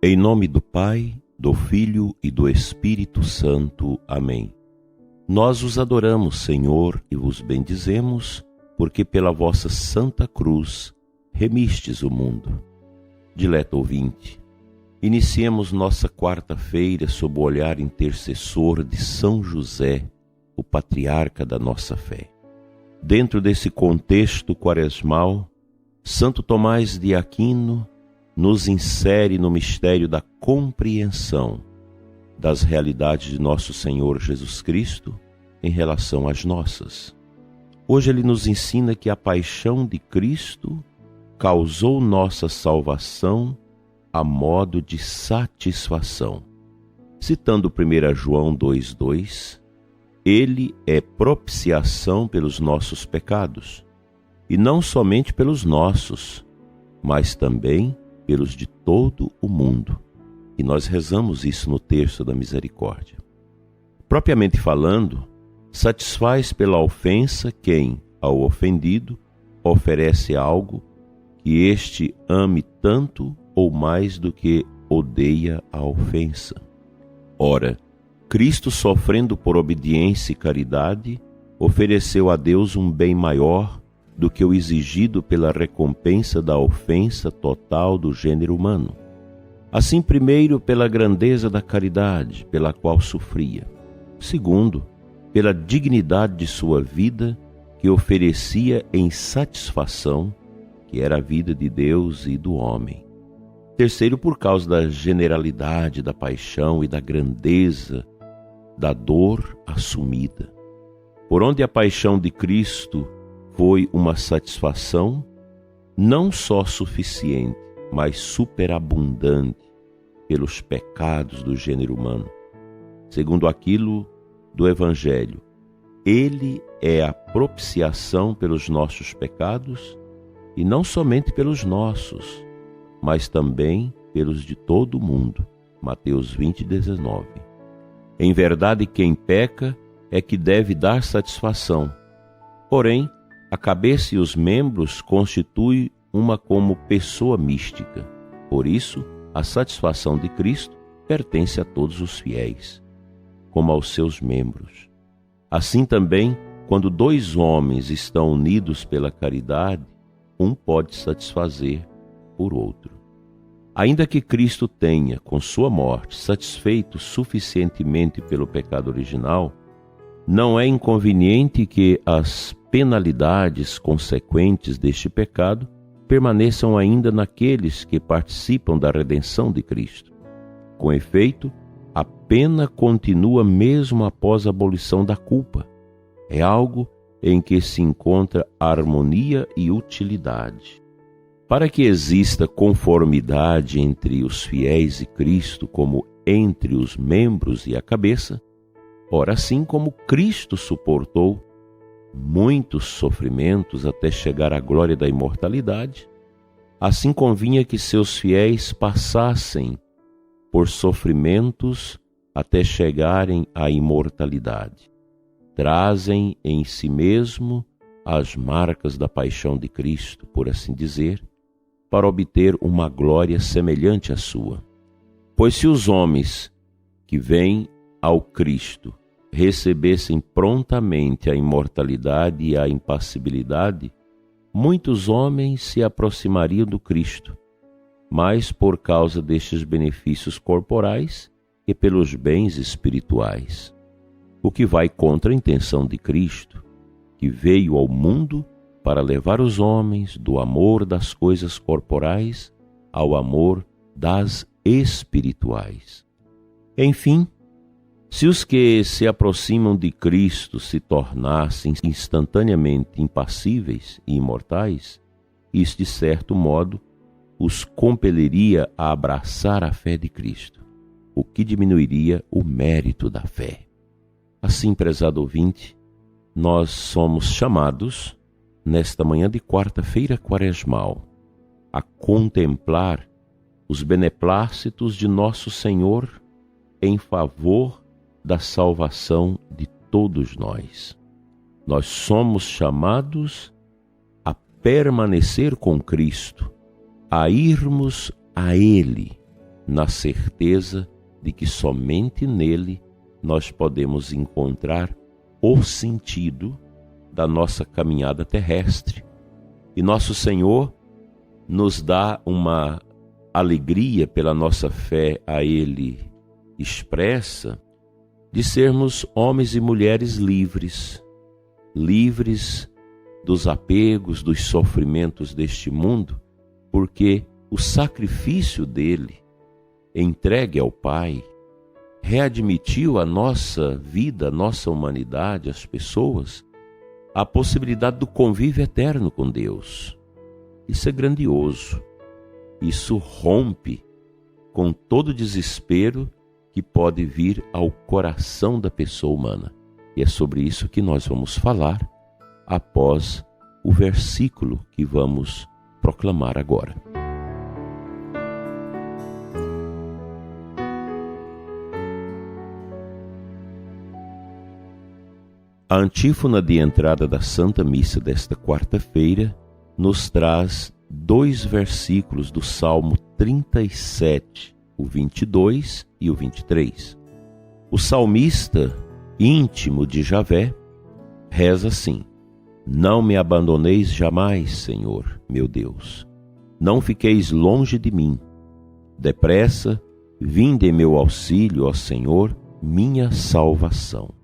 Em nome do Pai, do Filho e do Espírito Santo. Amém. Nós os adoramos, Senhor, e vos bendizemos, porque pela vossa santa cruz remistes o mundo. Dileto ouvinte, iniciemos nossa quarta-feira sob o olhar intercessor de São José, o patriarca da nossa fé. Dentro desse contexto quaresmal, Santo Tomás de Aquino nos insere no mistério da compreensão das realidades de nosso Senhor Jesus Cristo em relação às nossas. Hoje ele nos ensina que a paixão de Cristo causou nossa salvação a modo de satisfação. Citando 1 João 2,2, ele é propiciação pelos nossos pecados, e não somente pelos nossos, mas também pelos de todo o mundo. E nós rezamos isso no terço da misericórdia. Propriamente falando, satisfaz pela ofensa quem, ao ofendido, oferece algo que este ame tanto ou mais do que odeia a ofensa. Ora, Cristo, sofrendo por obediência e caridade, ofereceu a Deus um bem maior do que o exigido pela recompensa da ofensa total do gênero humano. Assim, primeiro, pela grandeza da caridade pela qual sofria. Segundo, pela dignidade de sua vida, que oferecia em satisfação, que era a vida de Deus e do homem. Terceiro, por causa da generalidade da paixão e da grandeza da dor assumida. Por onde a paixão de Cristo foi uma satisfação não só suficiente, mas superabundante pelos pecados do gênero humano. Segundo aquilo do Evangelho, ele é a propiciação pelos nossos pecados, e não somente pelos nossos, mas também pelos de todo o mundo. Mateus 20,19. Em verdade, quem peca é que deve dar satisfação. Porém, a cabeça e os membros constituem uma como pessoa mística. Por isso, a satisfação de Cristo pertence a todos os fiéis, como aos seus membros. Assim também, quando dois homens estão unidos pela caridade, um pode satisfazer por outro. Ainda que Cristo tenha, com sua morte, satisfeito suficientemente pelo pecado original, não é inconveniente que as penalidades consequentes deste pecado permaneçam ainda naqueles que participam da redenção de Cristo. Com efeito, a pena continua mesmo após a abolição da culpa. É algo em que se encontra harmonia e utilidade. Para que exista conformidade entre os fiéis e Cristo, como entre os membros e a cabeça, ora, assim como Cristo suportou muitos sofrimentos até chegar à glória da imortalidade, assim convinha que seus fiéis passassem por sofrimentos até chegarem à imortalidade. Trazem em si mesmo as marcas da paixão de Cristo, por assim dizer, para obter uma glória semelhante à sua. Pois se os homens que vêm ao Cristo recebessem prontamente a imortalidade e a impassibilidade, muitos homens se aproximariam do Cristo, mas por causa destes benefícios corporais e pelos bens espirituais, o que vai contra a intenção de Cristo, que veio ao mundo para levar os homens do amor das coisas corporais ao amor das espirituais. Enfim, se os que se aproximam de Cristo se tornassem instantaneamente impassíveis e imortais, isso, de certo modo, os compeliria a abraçar a fé de Cristo, o que diminuiria o mérito da fé. Assim, prezado ouvinte, nós somos chamados, nesta manhã de quarta-feira quaresmal, a contemplar os beneplácitos de nosso Senhor em favor da salvação de todos nós. Nós somos chamados a permanecer com Cristo, a irmos a Ele, na certeza de que somente nele nós podemos encontrar o sentido da nossa caminhada terrestre. E nosso Senhor nos dá uma alegria pela nossa fé a Ele expressa, de sermos homens e mulheres livres, livres dos apegos, dos sofrimentos deste mundo, porque o sacrifício dele, entregue ao Pai, readmitiu a nossa vida, a nossa humanidade, as pessoas, a possibilidade do convívio eterno com Deus. Isso é grandioso. Isso rompe com todo o desespero que pode vir ao coração da pessoa humana. E é sobre isso que nós vamos falar após o versículo que vamos proclamar agora. A antífona de entrada da Santa Missa desta quarta-feira nos traz 2 versículos do Salmo 37, o 22 e o 23. O salmista, íntimo de Javé, reza assim: Não me abandoneis jamais, Senhor, meu Deus. Não fiqueis longe de mim. Depressa, vinde em meu auxílio, ó Senhor, minha salvação.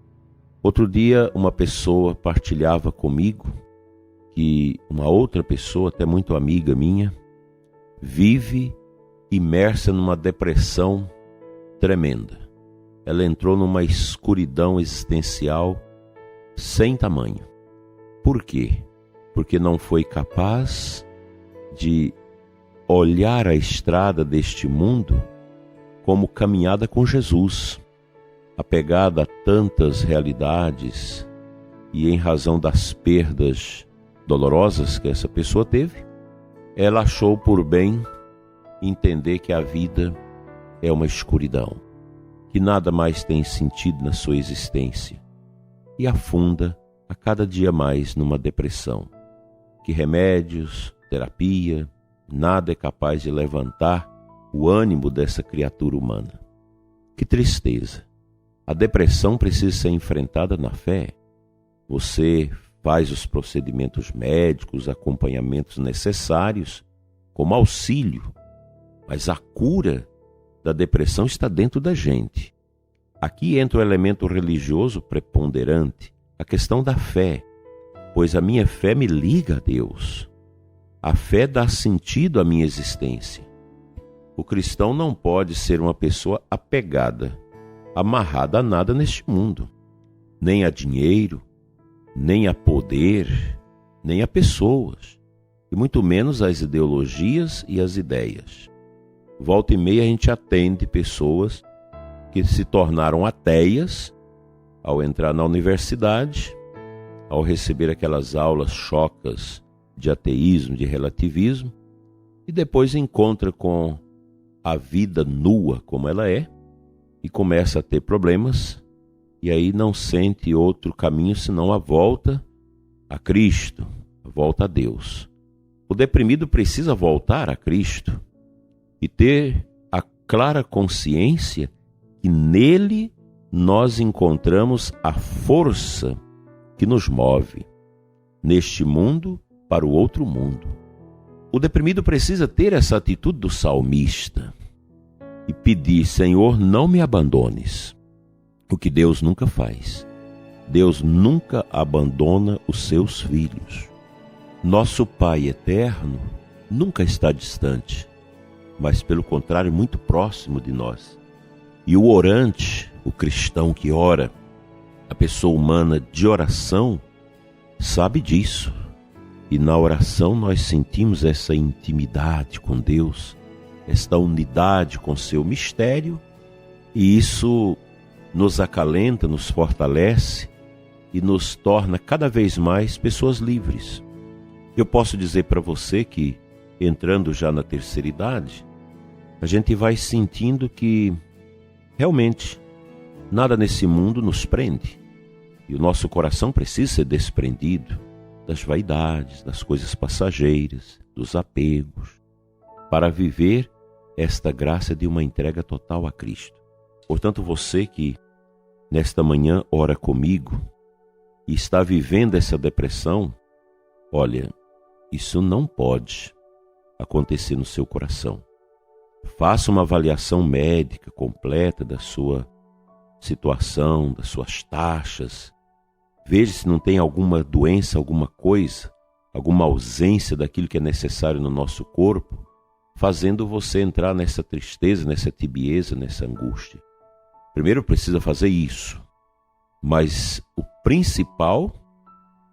Outro dia, uma pessoa partilhava comigo que uma outra pessoa, até muito amiga minha, vive imersa numa depressão tremenda. Ela entrou numa escuridão existencial sem tamanho. Por quê? Porque não foi capaz de olhar a estrada deste mundo como caminhada com Jesus, apegada a tantas realidades e em razão das perdas dolorosas que essa pessoa teve, ela achou por bem entender que a vida é uma escuridão, que nada mais tem sentido na sua existência, e afunda a cada dia mais numa depressão, que remédios, terapia, nada é capaz de levantar o ânimo dessa criatura humana. Que tristeza! A depressão precisa ser enfrentada na fé. Você faz os procedimentos médicos, acompanhamentos necessários como auxílio, mas a cura da depressão está dentro da gente. Aqui entra o elemento religioso preponderante, a questão da fé, pois a minha fé me liga a Deus. A fé dá sentido à minha existência. O cristão não pode ser uma pessoa apegada, amarrada a nada neste mundo, nem a dinheiro, nem a poder, nem a pessoas, e muito menos às ideologias e às ideias. Volta e meia a gente atende pessoas que se tornaram ateias ao entrar na universidade, ao receber aquelas aulas chocas de ateísmo, de relativismo, e depois encontra com a vida nua como ela é e começa a ter problemas, e aí não sente outro caminho senão a volta a Cristo, a volta a Deus. O deprimido precisa voltar a Cristo e ter a clara consciência que nele nós encontramos a força que nos move neste mundo para o outro mundo. O deprimido precisa ter essa atitude do salmista e pedir: Senhor, não me abandones. O que Deus nunca faz. Deus nunca abandona os seus filhos. Nosso Pai eterno nunca está distante, mas pelo contrário, muito próximo de nós. E o orante, o cristão que ora, a pessoa humana de oração, sabe disso. E na oração nós sentimos essa intimidade com Deus, esta unidade com seu mistério, e isso nos acalenta, nos fortalece e nos torna cada vez mais pessoas livres. Eu posso dizer para você que, entrando já na terceira idade, a gente vai sentindo que realmente nada nesse mundo nos prende. E o nosso coração precisa ser desprendido das vaidades, das coisas passageiras, dos apegos, para viver esta graça de uma entrega total a Cristo. Portanto, você que nesta manhã ora comigo e está vivendo essa depressão, olha, isso não pode acontecer no seu coração. Faça uma avaliação médica completa da sua situação, das suas taxas. Veja se não tem alguma doença, alguma coisa, alguma ausência daquilo que é necessário no nosso corpo, fazendo você entrar nessa tristeza, nessa tibieza, nessa angústia. Primeiro precisa fazer isso, mas o principal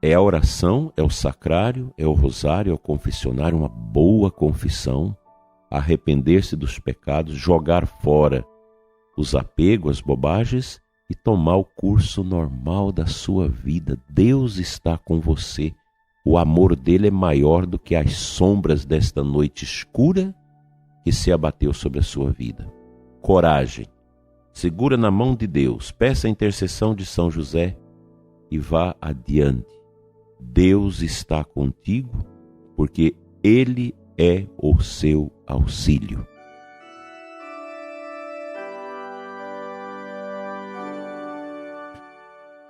é a oração, é o sacrário, é o rosário, é o confessionário, uma boa confissão, arrepender-se dos pecados, jogar fora os apegos, as bobagens e tomar o curso normal da sua vida. Deus está com você. O amor dele é maior do que as sombras desta noite escura que se abateu sobre a sua vida. Coragem. Segura na mão de Deus, peça a intercessão de São José e vá adiante. Deus está contigo porque Ele é o seu auxílio.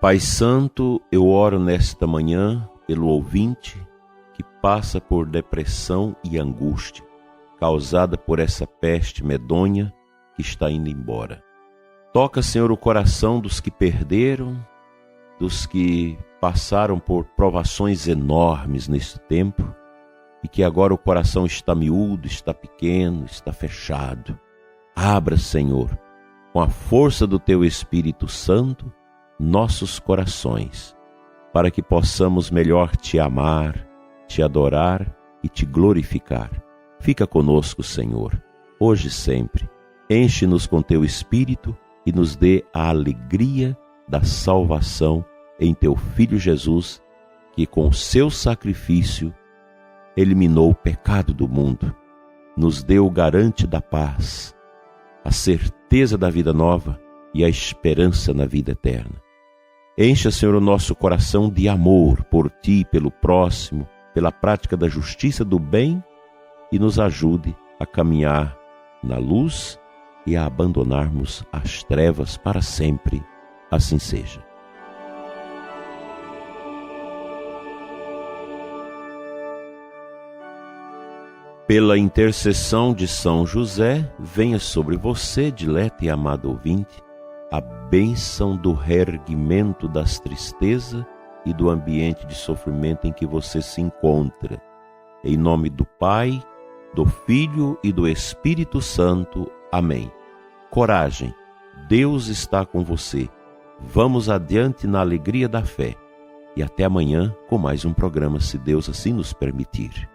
Pai Santo, eu oro nesta manhã pelo ouvinte que passa por depressão e angústia, causada por essa peste medonha que está indo embora. Toca, Senhor, o coração dos que perderam, dos que passaram por provações enormes neste tempo e que agora o coração está miúdo, está pequeno, está fechado. Abra, Senhor, com a força do Teu Espírito Santo, nossos corações, para que possamos melhor Te amar, Te adorar e Te glorificar. Fica conosco, Senhor, hoje e sempre. Enche-nos com Teu Espírito e nos dê a alegria da salvação em Teu Filho Jesus, que com seu sacrifício eliminou o pecado do mundo, nos deu o garante da paz, a certeza da vida nova e a esperança na vida eterna. Encha, Senhor, o nosso coração de amor por Ti, pelo próximo, pela prática da justiça, do bem, e nos ajude a caminhar na luz e a abandonarmos as trevas para sempre. Assim seja. Pela intercessão de São José, venha sobre você, dileto e amado ouvinte, a bênção do reerguimento das tristezas e do ambiente de sofrimento em que você se encontra. Em nome do Pai, do Filho e do Espírito Santo. Amém. Coragem, Deus está com você. Vamos adiante na alegria da fé. E até amanhã com mais um programa, se Deus assim nos permitir.